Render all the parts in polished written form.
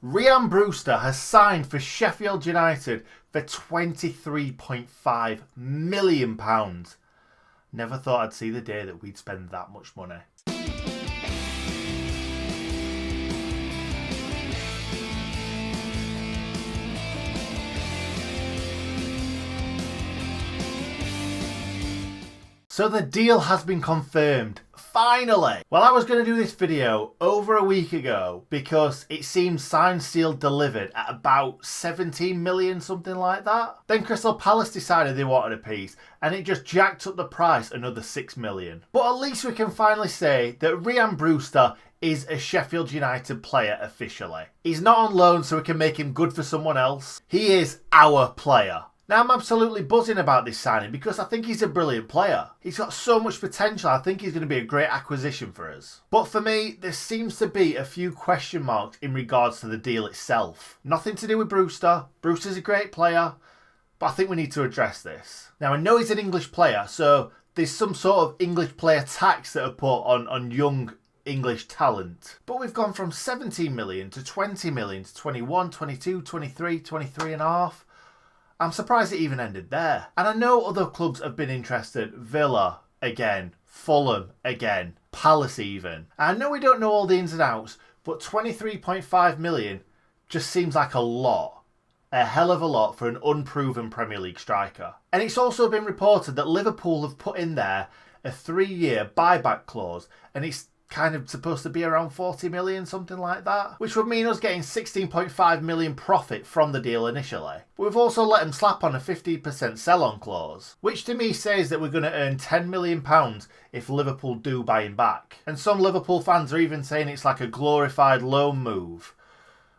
RHIAN Brewster has signed for Sheffield United for £23.5 million. Never thought I'd see the day that we'd spend that much money. So the deal has been confirmed. Finally! Well, I was going to do this video over a week ago because it seems signed, sealed, delivered at about 17 million, something like that. Then Crystal Palace decided they wanted a piece and it just jacked up the price another 6 million. But at least we can finally say that RHIAN Brewster is a Sheffield United player officially. He's not on loan so we can make him good for someone else. He is our player. Now, I'm absolutely buzzing about this signing because I think he's a brilliant player. He's got so much potential. I think he's going to be a great acquisition for us. But for me, there seems to be a few question marks in regards to the deal itself. Nothing to do with Brewster. Brewster's a great player, but I think we need to address this. Now, I know he's an English player, so there's some sort of English player tax that are put on young English talent. But we've gone from 17 million to 20 million to 21, 22, 23, 23 and a half. I'm surprised it even ended there. And I know other clubs have been interested. Villa, again. Fulham, again. Palace, even. And I know we don't know all the ins and outs, but 23.5 million just seems like a lot. A hell of a lot for an unproven Premier League striker. And it's also been reported that Liverpool have put in there a 3-year buyback clause, and it's kind of supposed to be around 40 million, something like that, which would mean us getting 16.5 million profit from the deal initially. But we've also let him slap on a 50% sell-on clause, which to me says that we're going to earn £10 million if Liverpool do buy him back. And some Liverpool fans are even saying it's like a glorified loan move,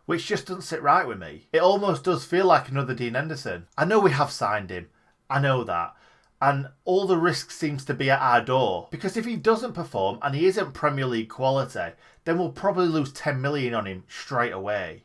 which just doesn't sit right with me. It almost does feel like another Dean Henderson. I know we have signed him, I know that. And all the risk seems to be at our door. Because if he doesn't perform and he isn't Premier League quality, then we'll probably lose 10 million on him straight away.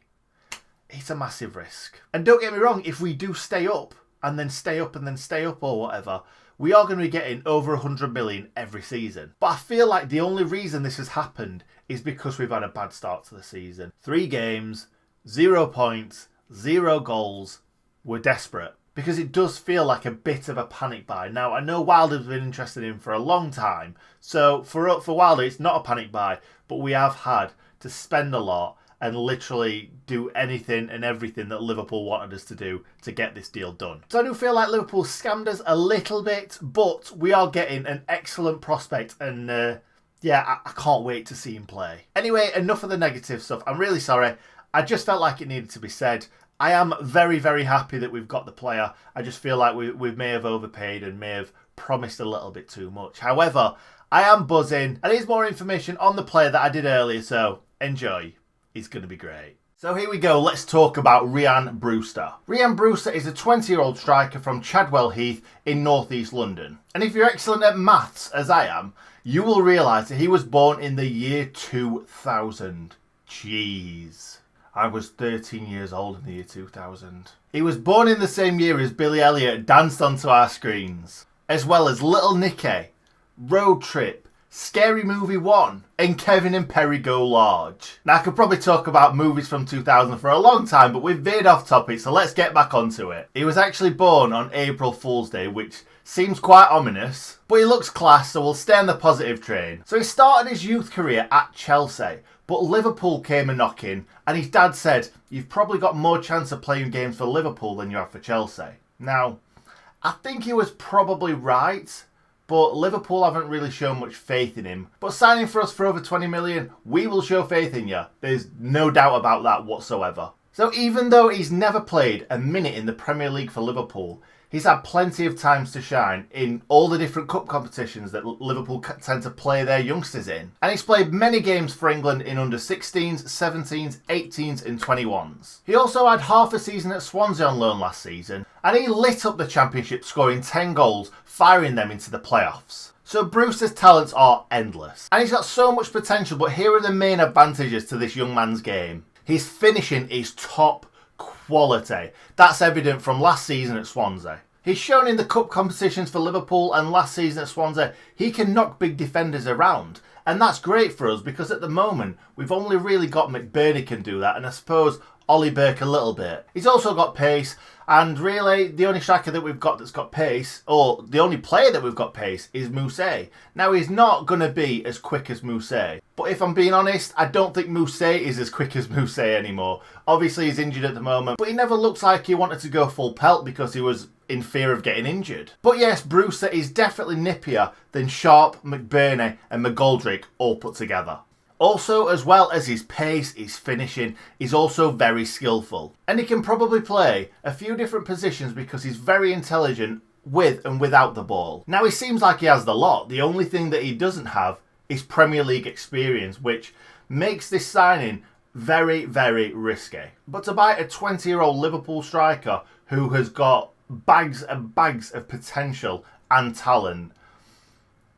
It's a massive risk. And don't get me wrong, if we do stay up and then stay up and then stay up or whatever, we are going to be getting over 100 million every season. But I feel like the only reason this has happened is because we've had a bad start to the season. 3 games, 0 points, 0 goals. We're desperate. Because it does feel like a bit of a panic buy. Now, I know Wilder's been interested in him for a long time. So for Wilder, it's not a panic buy. But we have had to spend a lot and literally do anything and everything that Liverpool wanted us to do to get this deal done. So I do feel like Liverpool scammed us a little bit. But we are getting an excellent prospect. And yeah, I can't wait to see him play. Anyway, enough of the negative stuff. I'm really sorry. I just felt like it needed to be said. I am very, very happy that we've got the player. I just feel like we may have overpaid and may have promised a little bit too much. However, I am buzzing. And here's more information on the player that I did earlier, so enjoy. It's going to be great. So here we go. Let's talk about RHIAN Brewster. RHIAN Brewster is a 20-year-old striker from Chadwell Heath in North East London. And if you're excellent at maths, as I am, you will realise that he was born in the year 2000. Jeez. I was 13 years old in the year 2000. He was born in the same year as Billy Elliot danced onto our screens, as well as Little Nicky, Road Trip, Scary Movie 1, and Kevin and Perry Go Large. Now, I could probably talk about movies from 2000 for a long time, but we've veered off topic, so let's get back onto it. He was actually born on April Fool's Day, which seems quite ominous, but he looks class, so we'll stay on the positive train. So he started his youth career at Chelsea, but Liverpool came a knocking, and his dad said, "You've probably got more chance of playing games for Liverpool than you have for Chelsea." Now, I think he was probably right, but Liverpool haven't really shown much faith in him. But signing for us for over 20 million, we will show faith in you. There's no doubt about that whatsoever. So even though he's never played a minute in the Premier League for Liverpool, he's had plenty of times to shine in all the different cup competitions that Liverpool tend to play their youngsters in. And he's played many games for England in under 16s, 17s, 18s and 21s. He also had half a season at Swansea on loan last season, and he lit up the Championship scoring 10 goals, firing them into the playoffs. So Brewster's talents are endless. And he's got so much potential, but here are the main advantages to this young man's game. His finishing is top quality. That's evident from last season at Swansea. He's shown in the cup competitions for Liverpool and last season at Swansea he can knock big defenders around, And that's great for us because at the moment, we've only really got McBurney can do that, and I suppose Ollie Burke a little bit. He's also got pace, and really the only striker that we've got that's got pace, or the only player that we've got pace, is Moussé. Now, he's not going to be as quick as Moussé, but if I'm being honest, I don't think Moussé is as quick as Moussé anymore. Obviously, he's injured at the moment, but he never looks like he wanted to go full pelt because he was in fear of getting injured. But yes, Brewster is definitely nippier than Sharp, McBurney and McGoldrick all put together. Also, as well as his pace, his finishing, he's also very skillful. And he can probably play a few different positions because he's very intelligent with and without the ball. Now, he seems like he has the lot. The only thing that he doesn't have is Premier League experience, which makes this signing very, very risky. But to buy a 20-year-old Liverpool striker who has got bags and bags of potential and talent,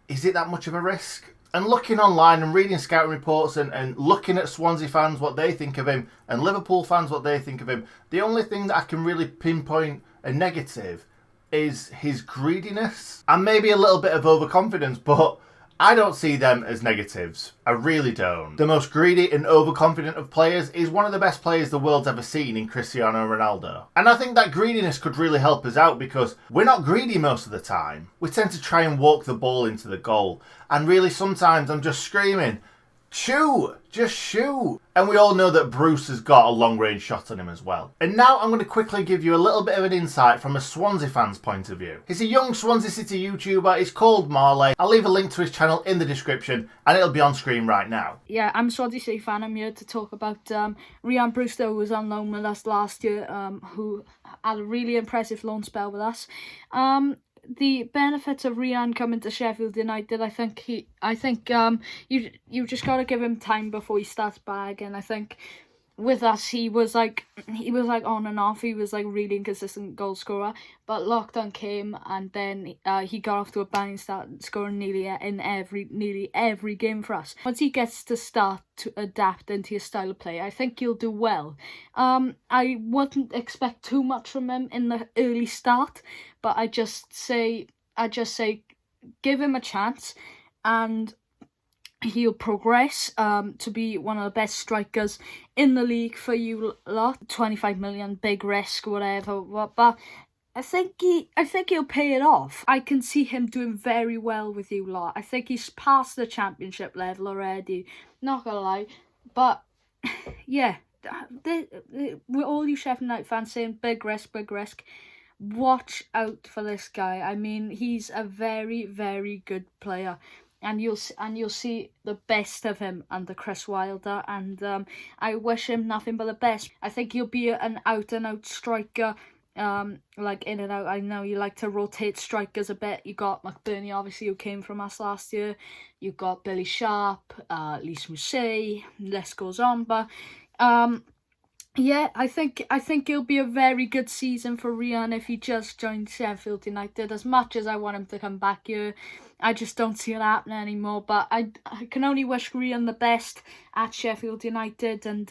is it that much of a risk? And looking online and reading scouting reports and looking at Swansea fans, what they think of him, and Liverpool fans, what they think of him, the only thing that I can really pinpoint a negative is his greediness and maybe a little bit of overconfidence, but I don't see them as negatives. I really don't. The most greedy and overconfident of players is one of the best players the world's ever seen in Cristiano Ronaldo. And I think that greediness could really help us out because we're not greedy most of the time. We tend to try and walk the ball into the goal. And really sometimes I'm just screaming, shoot! Just shoot! And we all know that Bruce has got a long-range shot on him as well. And now I'm going to quickly give you a little bit of an insight from a Swansea fan's point of view. He's a young Swansea City YouTuber. He's called Marley. I'll leave a link to his channel in the description and it'll be on screen right now. Yeah, I'm a Swansea City fan. I'm here to talk about RHIAN Brewster, who was on loan with us last year, who had a really impressive loan spell with us. The benefits of RHIAN coming to Sheffield United, I think you just gotta give him time before he starts bagging. I think with us he was like on and off. He was like really inconsistent goal scorer, but lockdown came and then he got off to a banging start, scoring nearly every game for us. Once he gets to start to adapt into his style of play, I think he'll do well. I wouldn't expect too much from him in the early start, but I just say give him a chance and he'll progress to be one of the best strikers in the league for you lot. 25 million, big risk, whatever. But I think he'll pay it off. I can see him doing very well with you lot. I think he's past the championship level already. Not gonna lie, but yeah, we're all you Sheffield United fans saying big risk, big risk. Watch out for this guy. I mean, he's a very, very good player. And you'll see the best of him under Chris Wilder, and I wish him nothing but the best. I think he'll be an out-and-out striker, like in and out. I know you like to rotate strikers a bit. You got McBurney, obviously, who came from us last year. You got Billy Sharp, Lys Mousset, list goes on, but yeah, I think it'll be a very good season for RHIAN if he just joins Sheffield United. As much as I want him to come back here, I just don't see it happening anymore. But I can only wish RHIAN the best at Sheffield United. And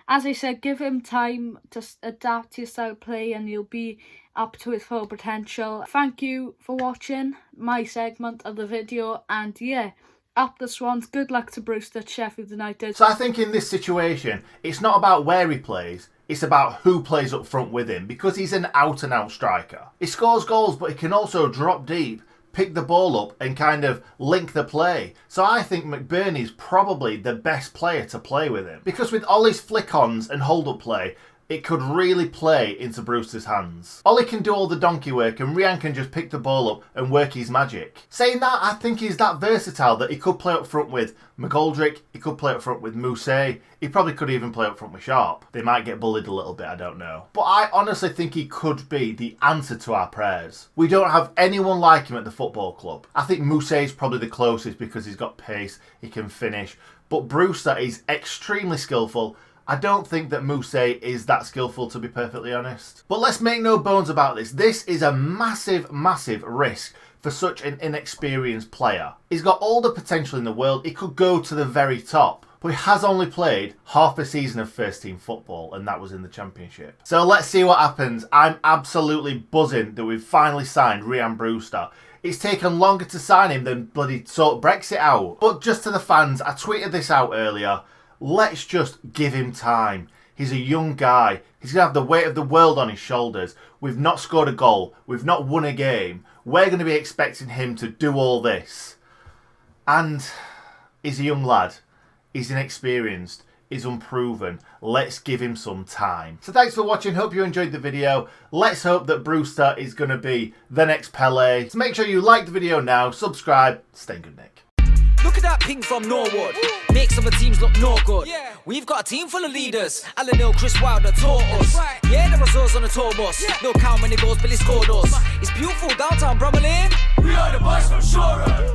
as I said, give him time to adapt to his style of play and he'll be up to his full potential. Thank you for watching my segment of the video. And yeah, up the Swans. Good luck to Brewster at Sheffield United. So I think in this situation, it's not about where he plays, it's about who plays up front with him, because he's an out-and-out striker. He scores goals, but he can also drop deep, pick the ball up and kind of link the play. So I think McBurney's probably the best player to play with him, because with Ollie's flick-ons and hold-up play, it could really play into Brewster's hands. Ollie can do all the donkey work and RHIAN can just pick the ball up and work his magic. Saying that, I think he's that versatile that he could play up front with McGoldrick, he could play up front with Mousset, he probably could even play up front with Sharp. They might get bullied a little bit, I don't know. But I honestly think he could be the answer to our prayers. We don't have anyone like him at the football club. I think Mousset is probably the closest because he's got pace, he can finish. But Brewster is extremely skillful. I don't think that Mousset is that skillful, to be perfectly honest. But let's make no bones about this. This is a massive, massive risk for such an inexperienced player. He's got all the potential in the world. He could go to the very top. but he has only played half a season of first team football, and that was in the Championship. So let's see what happens. I'm absolutely buzzing that we've finally signed RHIAN Brewster. It's taken longer to sign him than bloody sort Brexit out. But just to the fans, I tweeted this out earlier. Let's just give him time. He's a young guy. He's going to have the weight of the world on his shoulders. We've not scored a goal. We've not won a game. We're going to be expecting him to do all this. And he's a young lad. He's inexperienced. He's unproven. Let's give him some time. So thanks for watching. Hope you enjoyed the video. Let's hope that Brewster is going to be the next Pele. So make sure you like the video now. Subscribe. Stay good, Nick. Look at that ping from Norwood. Makes other teams look no good. Yeah. We've got a team full of leaders. Alan Hill, Chris Wilder taught us. Right. Yeah, there was us on the tour bus. Yeah. Look how many goals Billy scored us. It's beautiful downtown Bromley Lane. We are the boys from Shore.